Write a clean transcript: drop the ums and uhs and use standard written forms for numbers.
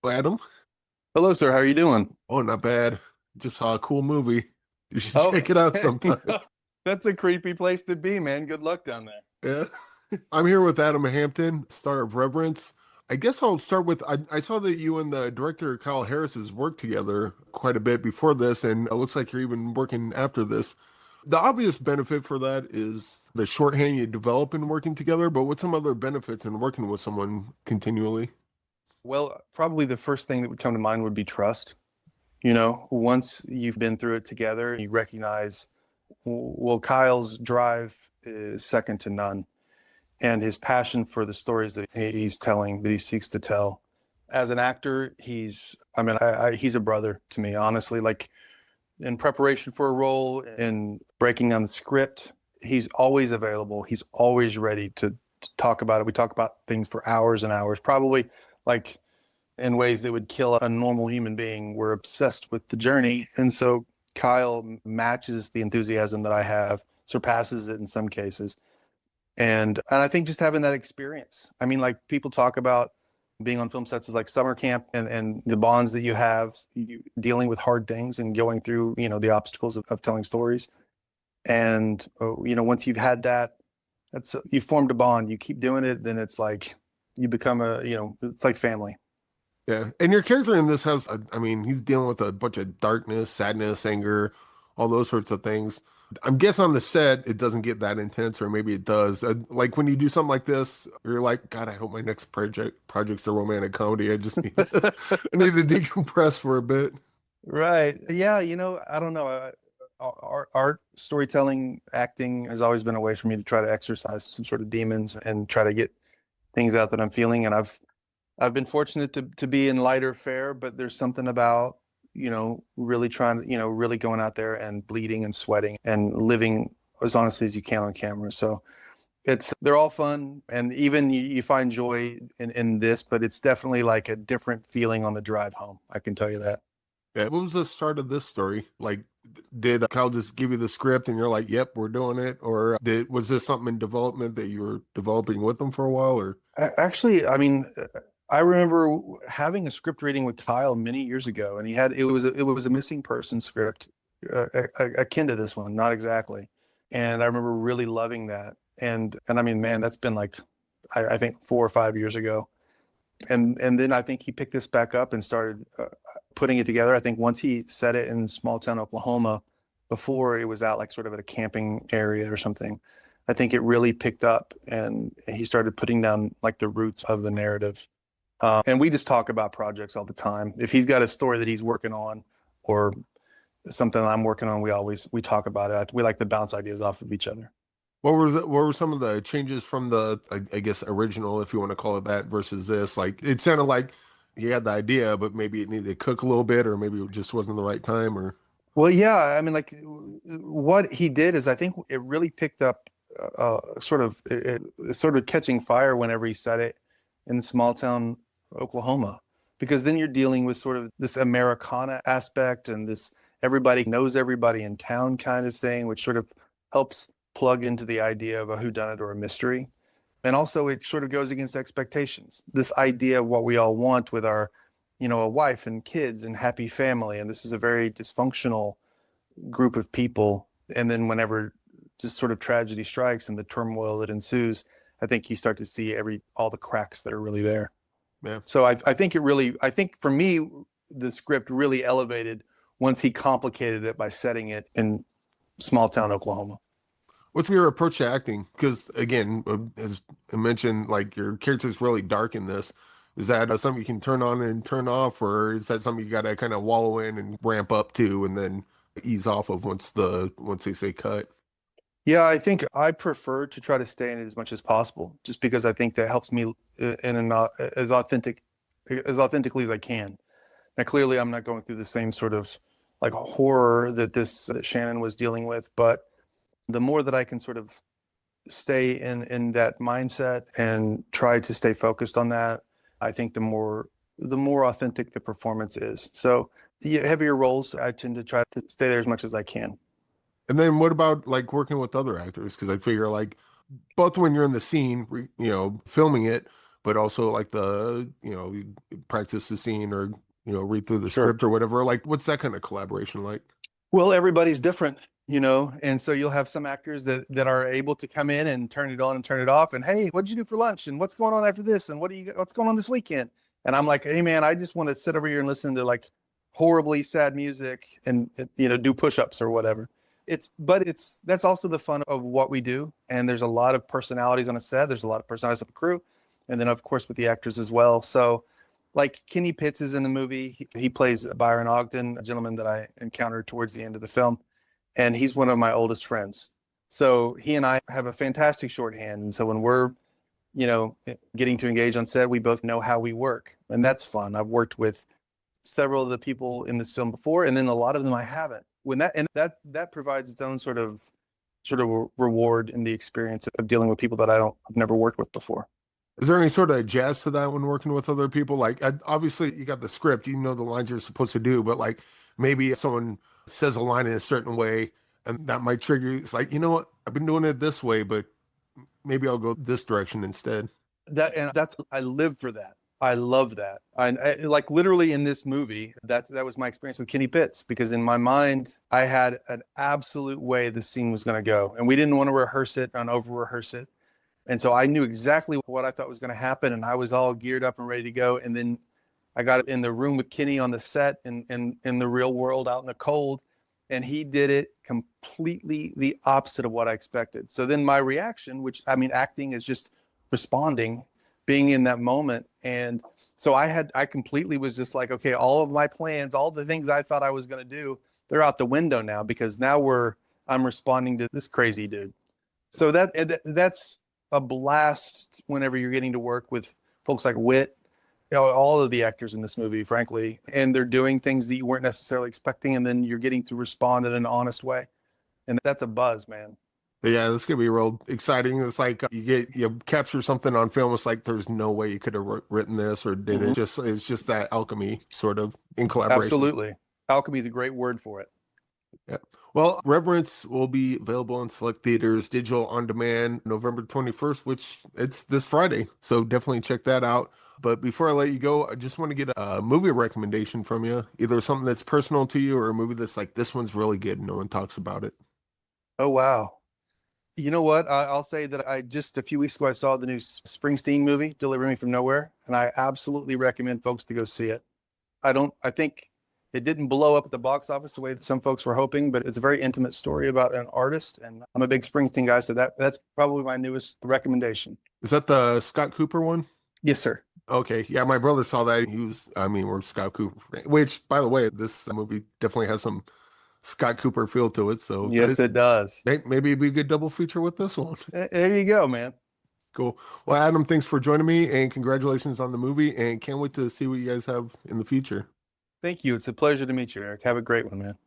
Adam. Hello, sir. How are you doing? Oh, not bad. Just saw a cool movie. You should Oh, check it out sometime. that's a creepy place to be, man. Good luck down there. Yeah. I'm here with Adam Hampton, star of Reverence. I guess I'll start with I saw that you and the director Kyle Harris has worked together quite a bit before this, and it looks like you're even working after this. The obvious benefit for that is the shorthand you develop in working together, but what's some other benefits in working with someone continually? Well, probably the first thing that would come to mind would be trust. You know, once you've been through it together, you recognize, well, Kyle's drive is second to none. And his passion for the stories that he's telling, that he seeks to tell. As an actor, he's a brother to me, honestly. Like in preparation for a role and breaking down the script, he's always available. He's always ready to talk about it. We talk about things for hours and hours, probably like in ways that would kill a normal human being. We're obsessed with the journey. And so Kyle matches the enthusiasm that I have, surpasses it in some cases. And I think just having that experience. I mean, like people talk about being on film sets is like summer camp and the bonds that you have, dealing with hard things and going through, the obstacles of telling stories. And, once you've had that, you formed a bond, you keep doing it, then it's like you become it's like family. Yeah. And your character in this he's dealing with a bunch of darkness, sadness, anger, all those sorts of things. I'm guessing on the set, it doesn't get that intense, or maybe it does. Like when you do something like this, you're like, God, I hope my next project's a romantic comedy. I just need to, I need to decompress for a bit. Right. Yeah. I don't know. Art, storytelling, acting has always been a way for me to try to exercise some sort of demons and try to get things out that I'm feeling. And I've been fortunate to be in lighter fare, but there's something about really trying, really going out there and bleeding and sweating and living as honestly as you can on camera. So they're all fun. And even you find joy in this, but it's definitely like a different feeling on the drive home. I can tell you that. Yeah. What was the start of this story? Like, did Kyle just give you the script and you're like, yep, we're doing it? Or was this something in development that you were developing with them for a while? Or Actually, I mean, I remember having a script reading with Kyle many years ago, and it was a missing person script, akin to this one, not exactly. And I remember really loving that. And I mean, man, that's been like, I think 4 or 5 years ago. And then I think he picked this back up and started putting it together. I think once he set it in small town Oklahoma, before it was out like sort of at a camping area or something, I think it really picked up, and he started putting down like the roots of the narrative. And we just talk about projects all the time. If he's got a story that he's working on or something that I'm working on, we talk about it. We like to bounce ideas off of each other. what were some of the changes from the, I guess, original, if you want to call it that, versus this? Like, it sounded like he had the idea, but maybe it needed to cook a little bit, or maybe it just wasn't the right time, or. Well, yeah, I mean, like what he did is I think it really picked up sort of catching fire whenever he said it in small town Oklahoma, because then you're dealing with sort of this Americana aspect and this everybody knows everybody in town kind of thing, which sort of helps plug into the idea of a whodunit or a mystery. And also it sort of goes against expectations. This idea of what we all want with our, a wife and kids and happy family. And this is a very dysfunctional group of people. And then whenever just sort of tragedy strikes and the turmoil that ensues, I think you start to see all the cracks that are really there. Yeah. So I think I think for me, the script really elevated once he complicated it by setting it in small town Oklahoma. What's your approach to acting? Because again, as I mentioned, like your character's really dark in this. Is that something you can turn on and turn off, or is that something you got to kind of wallow in and ramp up to, and then ease off of once they say cut? Yeah, I think I prefer to try to stay in it as much as possible, just because I think that helps me as authentically as I can. Now, clearly, I'm not going through the same sort of like horror that Shannon was dealing with, but the more that I can sort of stay in that mindset and try to stay focused on that, I think the more authentic the performance is. So the heavier roles, I tend to try to stay there as much as I can. And then what about like working with other actors? Because I figure like both when you're in the scene, filming it, but also like the, you practice the scene or, read through the Sure. script or whatever. Like, what's that kind of collaboration like? Well, everybody's different, and so you'll have some actors that are able to come in and turn it on and turn it off. And hey, what'd you do for lunch? And what's going on after this? And what's going on this weekend? And I'm like, hey man, I just want to sit over here and listen to like horribly sad music and do push-ups or whatever. That's also the fun of what we do. And there's a lot of personalities on a set. There's a lot of personalities of a crew, and then of course with the actors as well. So like Kenny Pitts is in the movie. He plays Byron Ogden, a gentleman that I encountered towards the end of the film. And he's one of my oldest friends. So he and I have a fantastic shorthand. And so when we're, getting to engage on set, we both know how we work. And that's fun. I've worked with several of the people in this film before, and then a lot of them I haven't. That provides its own sort of reward in the experience of dealing with people that I've never worked with before. Is there any sort of jazz to that when working with other people? Like, obviously, you got the script, you know the lines you're supposed to do, but like maybe someone says a line in a certain way, and that might trigger you. It's like, you know what? I've been doing it this way, but maybe I'll go this direction instead. I live for that. I love that. I like literally in this movie, that was my experience with Kenny Pitts, because in my mind, I had an absolute way the scene was going to go, and we didn't want to rehearse it and over rehearse it. And so I knew exactly what I thought was going to happen, and I was all geared up and ready to go. And then I got in the room with Kenny on the set and in the real world out in the cold, and he did it completely the opposite of what I expected. So then my reaction, which acting is just responding, being in that moment. And so I completely was just like, okay, all of my plans, all the things I thought I was going to do, they're out the window now, because now I'm responding to this crazy dude. So that's a blast whenever you're getting to work with folks like Whit, all of the actors in this movie, frankly, and they're doing things that you weren't necessarily expecting, and then you're getting to respond in an honest way. And that's a buzz, man. But yeah, this could be real exciting. It's like you capture something on film. It's like there's no way you could have written this or did it. It's just that alchemy sort of in collaboration. Absolutely. Alchemy is a great word for it. Yeah. Well, Reverence will be available in select theaters, digital on demand, November 21st, which it's this Friday. So definitely check that out. But before I let you go, I just want to get a movie recommendation from you, either something that's personal to you or a movie that's like, this one's really good. No one talks about it. Oh, wow. You know what? I'll say that just a few weeks ago, I saw the new Springsteen movie, Deliver Me From Nowhere, and I absolutely recommend folks to go see it. I think it didn't blow up at the box office the way that some folks were hoping, but it's a very intimate story about an artist, and I'm a big Springsteen guy, so that's probably my newest recommendation. Is that the Scott Cooper one? Yes, sir. Okay. Yeah, my brother saw that. We're Scott Cooper, which, by the way, this movie definitely has some Scott Cooper feel to it. So yes, it does. Maybe it'd be a good double feature with this one. There you go, man. Cool. Well, Adam, thanks for joining me, and congratulations on the movie, and can't wait to see what you guys have in the future. Thank you. It's a pleasure to meet you, Eric. Have a great one, man.